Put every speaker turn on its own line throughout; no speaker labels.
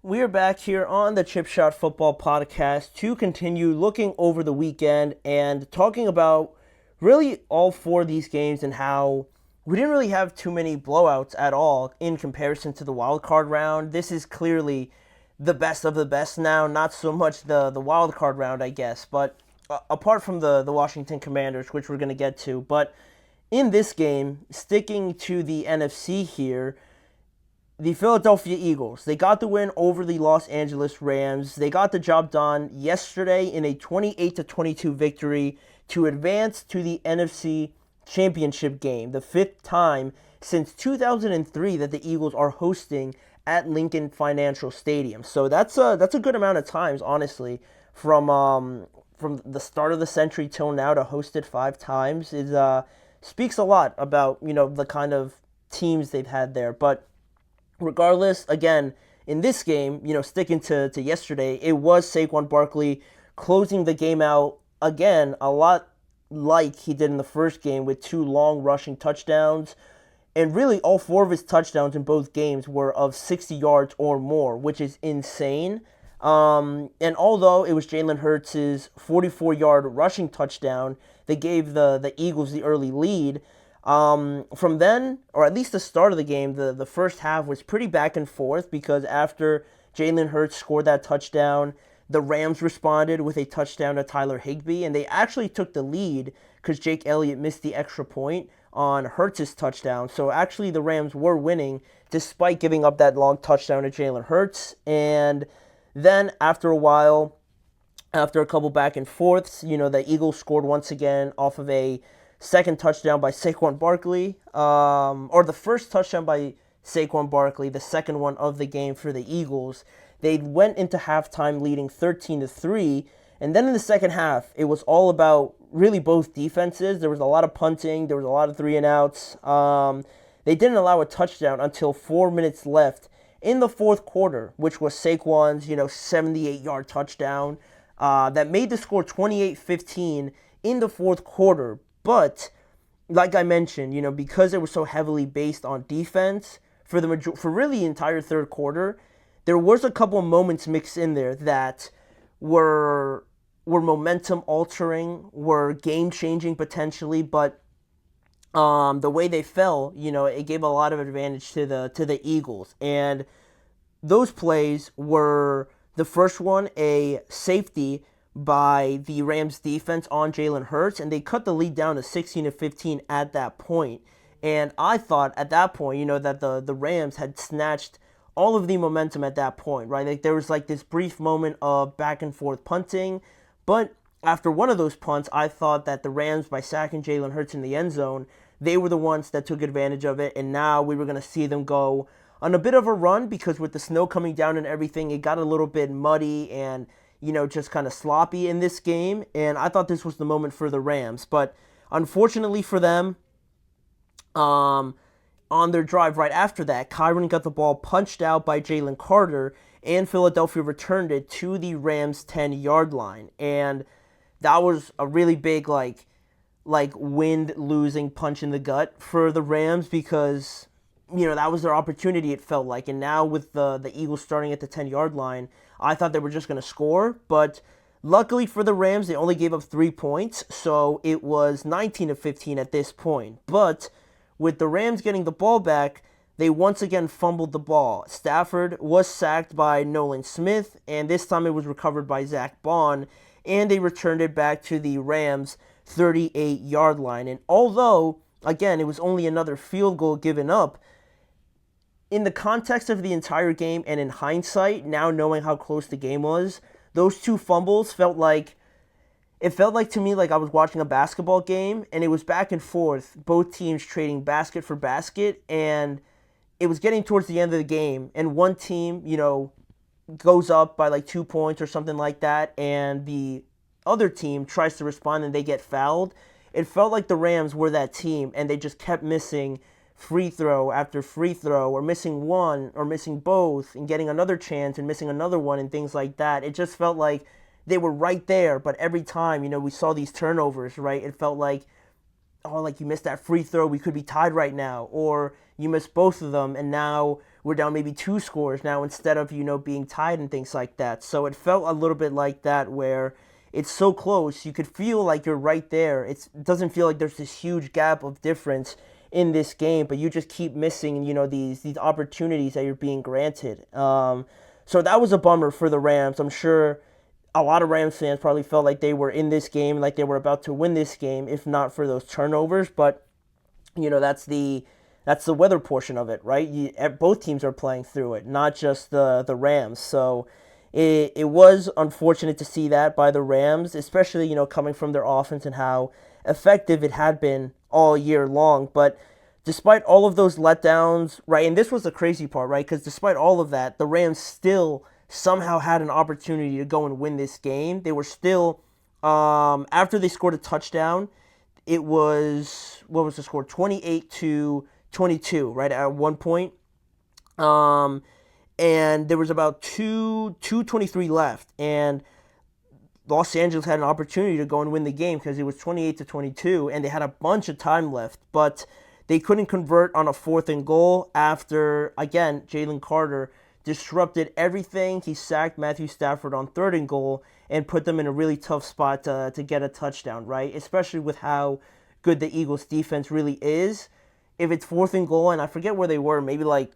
We are back here on the Chip Shot Football Podcast to continue looking over the weekend and talking about really all four of these games and how we didn't really have too many blowouts at all in comparison to the wild card round. This is clearly the best of the best now, not so much the wild card round, I guess, but apart from the Washington Commanders, which we're going to get to. But in this game, sticking to the NFC here, the Philadelphia Eagles, they got the win over the Los Angeles Rams. They got the job done yesterday in a 28-22 victory to advance to the NFC Championship game, the fifth time since 2003 that the Eagles are hosting at Lincoln Financial Stadium. So that's a good amount of times, honestly, from the start of the century till now to host it five times is speaks a lot about the kind of teams they've had there. But regardless, again, in this game, sticking to yesterday, it was Saquon Barkley closing the game out again, a lot like he did in the first game with two long rushing touchdowns. And really, all four of his touchdowns in both games were of 60 yards or more, which is insane. And although it was Jalen Hurts' 44-yard rushing touchdown that gave the Eagles the early lead, from then, or at least the start of the game, the first half was pretty back and forth because after Jalen Hurts scored that touchdown, the Rams responded with a touchdown to Tyler Higbee, and they actually took the lead because Jake Elliott missed the extra point on Hurts' touchdown. So actually the Rams were winning despite giving up that long touchdown to Jalen Hurts. And then after a while, after a couple back and forths, the Eagles scored once again off of a second touchdown by Saquon Barkley, or the first touchdown by Saquon Barkley, the second one of the game for the Eagles. They went into halftime leading 13-3, and then in the second half, it was all about really both defenses. There was a lot of punting, there was a lot of 3-and-outs. They didn't allow a touchdown until 4 minutes left in the fourth quarter, which was Saquon's 78-yard touchdown that made the score 28-15 in the fourth quarter. But like I mentioned, because it was so heavily based on defense for really the entire third quarter, there was a couple of moments mixed in there that were momentum altering, were game changing potentially, but the way they fell, it gave a lot of advantage to the Eagles. And those plays were the first one, a safety by the Rams defense on Jalen Hurts, and they cut the lead down to 16-15 at that point. And I thought at that point, that the Rams had snatched all of the momentum at that point, right? Like there was like this brief moment of back and forth punting, but after one of those punts, I thought that the Rams, by sacking Jalen Hurts in the end zone, they were the ones that took advantage of it, and now we were going to see them go on a bit of a run because with the snow coming down and everything, it got a little bit muddy and just kind of sloppy in this game, and I thought this was the moment for the Rams. But unfortunately for them, on their drive right after that, Kyron got the ball punched out by Jalen Carter, and Philadelphia returned it to the Rams' 10-yard line. And that was a really big, like wind-losing punch in the gut for the Rams because, that was their opportunity, it felt like. And now with the Eagles starting at the 10-yard line, I thought they were just going to score. But luckily for the Rams, they only gave up 3 points, so it was 19-15 at this point. But with the Rams getting the ball back, they once again fumbled the ball. Stafford was sacked by Nolan Smith, and this time it was recovered by Zach Bond, and they returned it back to the Rams' 38-yard line. And although, again, it was only another field goal given up, in the context of the entire game and in hindsight, now knowing how close the game was, those two fumbles felt like to me like I was watching a basketball game, and it was back and forth, both teams trading basket for basket, and it was getting towards the end of the game, and one team, goes up by like 2 points or something like that, and the other team tries to respond and they get fouled. It felt like the Rams were that team, and they just kept missing free throw after free throw, or missing one, or missing both, and getting another chance and missing another one, and things like that. It just felt like they were right there, but every time, we saw these turnovers, right? It felt like, oh, like you missed that free throw, we could be tied right now, or you missed both of them, and now we're down maybe 2 scores now instead of, being tied and things like that. So it felt a little bit like that where it's so close. You could feel like you're right there. It doesn't feel like there's this huge gap of difference in this game, but you just keep missing, these opportunities that you're being granted. So that was a bummer for the Rams. I'm sure a lot of Rams fans probably felt like they were in this game, like they were about to win this game, if not for those turnovers. But that's the weather portion of it, right? Both teams are playing through it, not just the Rams. So it was unfortunate to see that by the Rams, especially, coming from their offense and how effective it had been all year long. But despite all of those letdowns, right, and this was the crazy part, right, because despite all of that, the Rams still somehow had an opportunity to go and win this game. They were still, after they scored a touchdown, it was, what was the score? 28-22, right, at one point. And there was about 2:23 left, and Los Angeles had an opportunity to go and win the game because it was 28-22, and they had a bunch of time left, but they couldn't convert on a 4th and goal after, again, Jalen Carter disrupted everything. He sacked Matthew Stafford on 3rd and goal and put them in a really tough spot to get a touchdown, right? Especially with how good the Eagles defense really is. If it's 4th and goal, and I forget where they were, maybe like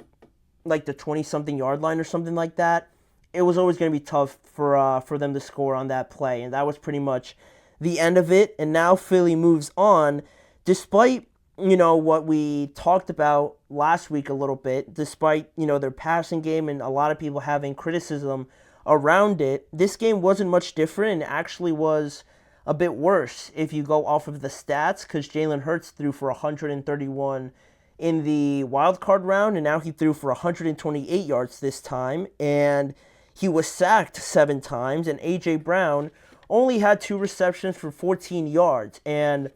the 20-something yard line or something like that, it was always going to be tough for them to score on that play. And that was pretty much the end of it. And now Philly moves on, despite, what we talked about last week a little bit, despite, their passing game and a lot of people having criticism around it. This game wasn't much different and actually was a bit worse if you go off of the stats, because Jalen Hurts threw for 131 in the wild card round, and now he threw for 128 yards this time, and he was sacked 7 times, and A.J. Brown only had 2 receptions for 14 yards, and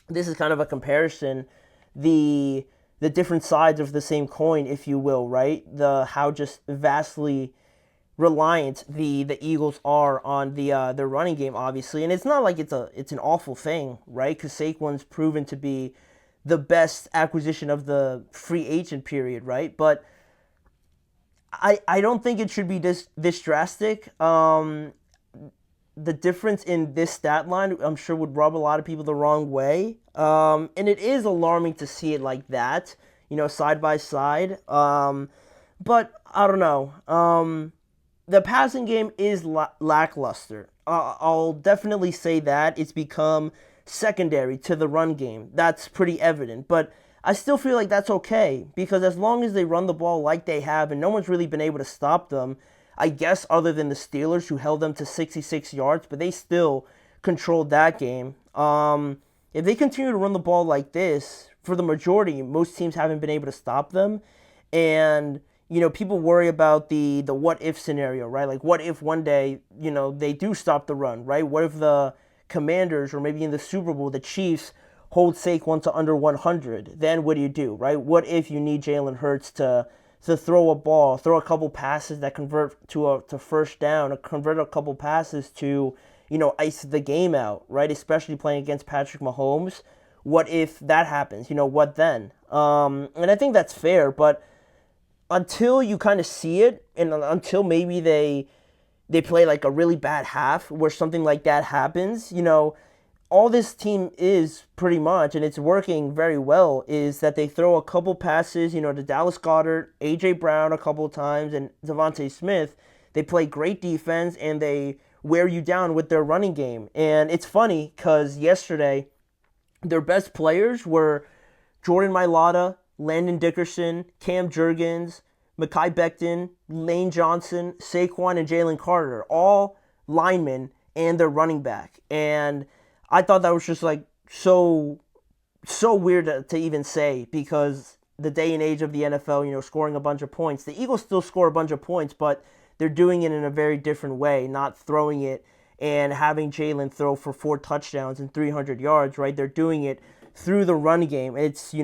this is kind of a comparison, the different sides of the same coin, if you will, right? How just vastly reliant the Eagles are on their running game, obviously, and it's not like it's an awful thing, right? Because Saquon's proven to be the best acquisition of the free agent period, right? But I don't think it should be this drastic. The difference in this stat line, I'm sure, would rub a lot of people the wrong way. And it is alarming to see it like that, side by side. But I don't know. The passing game is lackluster. I'll definitely say that. It's become secondary to the run game. That's pretty evident. But I still feel like that's okay, because as long as they run the ball like they have and no one's really been able to stop them, I guess other than the Steelers, who held them to 66 yards, but they still controlled that game. If they continue to run the ball like this, for the majority, most teams haven't been able to stop them. And, people worry about the what-if scenario, right? Like, what if one day, they do stop the run, right? What if the Commanders, or maybe in the Super Bowl, the Chiefs hold Saquon to under 100? Then what do, right? What if you need Jalen Hurts to throw a ball, throw a couple passes that convert to first down, or convert a couple passes to, ice the game out, right? Especially playing against Patrick Mahomes. What if that happens? What then? And I think that's fair, but until you kind of see it, and until maybe they play like a really bad half where something like that happens, all this team is pretty much, and it's working very well, is that they throw a couple passes, to Dallas Goedert, A.J. Brown a couple times, and Devontae Smith. They play great defense, and they wear you down with their running game. And it's funny, because yesterday, their best players were Jordan Mailata, Landon Dickerson, Cam Jurgens, Mekhi Becton, Lane Johnson, Saquon, and Jalen Carter, all linemen and their running back. And I thought that was just like so weird to even say, because the day and age of the NFL, scoring a bunch of points. The Eagles still score a bunch of points, but they're doing it in a very different way, not throwing it and having Jalen throw for 4 touchdowns and 300 yards, right? They're doing it through the run game. It's,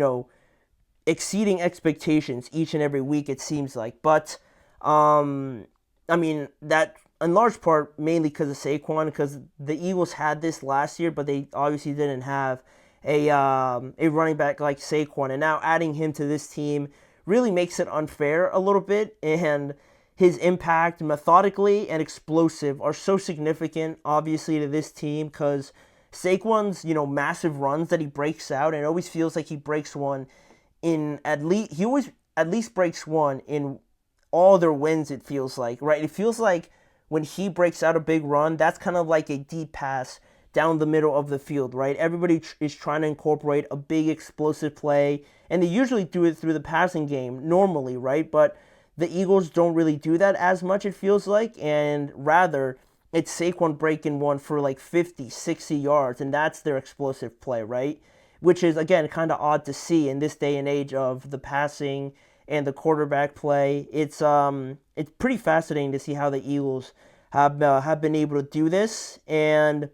exceeding expectations each and every week, it seems like. But, that in large part mainly because of Saquon, because the Eagles had this last year, but they obviously didn't have a running back like Saquon. And now adding him to this team really makes it unfair a little bit, and his impact methodically and explosive are so significant, obviously, to this team because Saquon's, massive runs that he breaks out, and it always feels like he breaks one in he always at least breaks one in all their wins, it feels like, right? It feels like when he breaks out a big run, that's kind of like a deep pass down the middle of the field, right? Everybody is trying to incorporate a big explosive play, and they usually do it through the passing game normally, right? But the Eagles don't really do that as much, it feels like, and rather it's Saquon breaking one for like 50, 60 yards, and that's their explosive play, right? Which is, again, kind of odd to see in this day and age of the passing and the quarterback play. It's pretty fascinating to see how the Eagles have been able to do this, and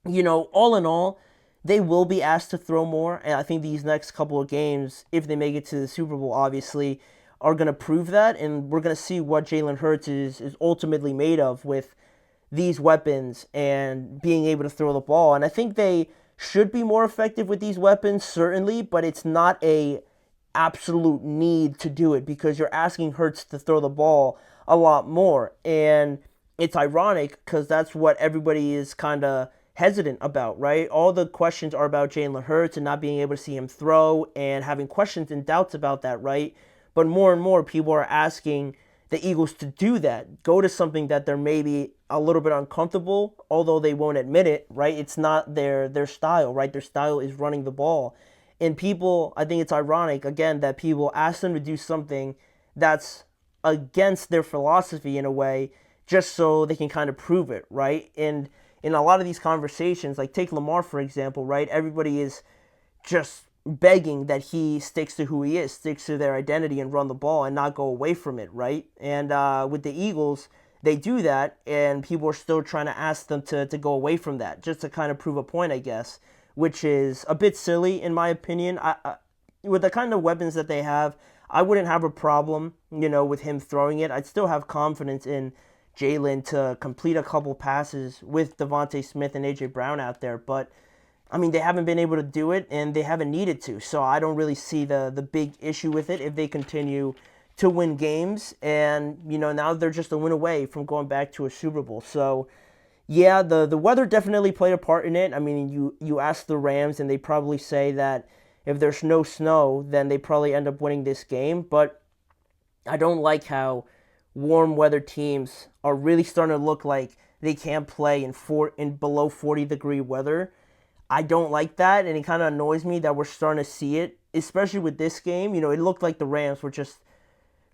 all in all, they will be asked to throw more, and I think these next couple of games, if they make it to the Super Bowl, obviously, are going to prove that, and we're going to see what Jalen Hurts is ultimately made of with these weapons and being able to throw the ball. And I think they should be more effective with these weapons, certainly, but it's not a absolute need to do it because you're asking Hurts to throw the ball a lot more. And it's ironic because that's what everybody is kind of hesitant about, right? All the questions are about Jalen Hurts and not being able to see him throw and having questions and doubts about that, right? But more and more people are asking the Eagles to do that, go to something that they're maybe a little bit uncomfortable, although they won't admit it, right? It's not their style, right? Their style is running the ball. And people, I think it's ironic, again, that people ask them to do something that's against their philosophy in a way, just so they can kind of prove it, right? And in a lot of these conversations, like take Lamar, for example, right? Everybody is just begging that he sticks to who he is, sticks to their identity and run the ball and not go away from it, right? And with the Eagles, they do that, and people are still trying to ask them to go away from that, just to kind of prove a point, I guess, which is a bit silly in my opinion. With the kind of weapons that they have, I wouldn't have a problem, with him throwing it. I'd still have confidence in Jalen to complete a couple passes with Devontae Smith and A.J. Brown out there, but I mean, they haven't been able to do it, and they haven't needed to, so I don't really see the big issue with it if they continue to win games, and, now they're just a win away from going back to a Super Bowl. So, yeah, the weather definitely played a part in it. I mean, you ask the Rams, and they probably say that if there's no snow, then they probably end up winning this game, but I don't like how warm weather teams are really starting to look like they can't play in below 40-degree weather. I don't like that, and it kind of annoys me that we're starting to see it, especially with this game. It looked like the Rams were just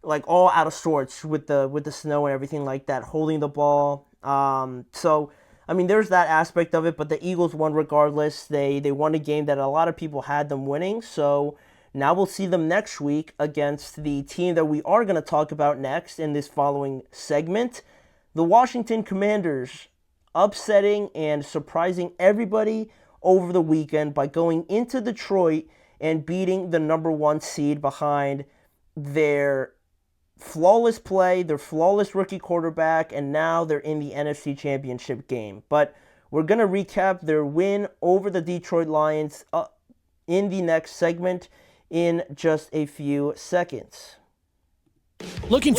like all out of sorts with the snow and everything like that, holding the ball. So I mean, there's that aspect of it, but the Eagles won regardless. They won a game that a lot of people had them winning. So now we'll see them next week against the team that we are going to talk about next in this following segment, the Washington Commanders, upsetting and surprising everybody over the weekend by going into Detroit and beating the number one seed behind their flawless play, their flawless rookie quarterback, and now they're in the NFC Championship game. But we're going to recap their win over the Detroit Lions in the next segment in just a few seconds.
Looking for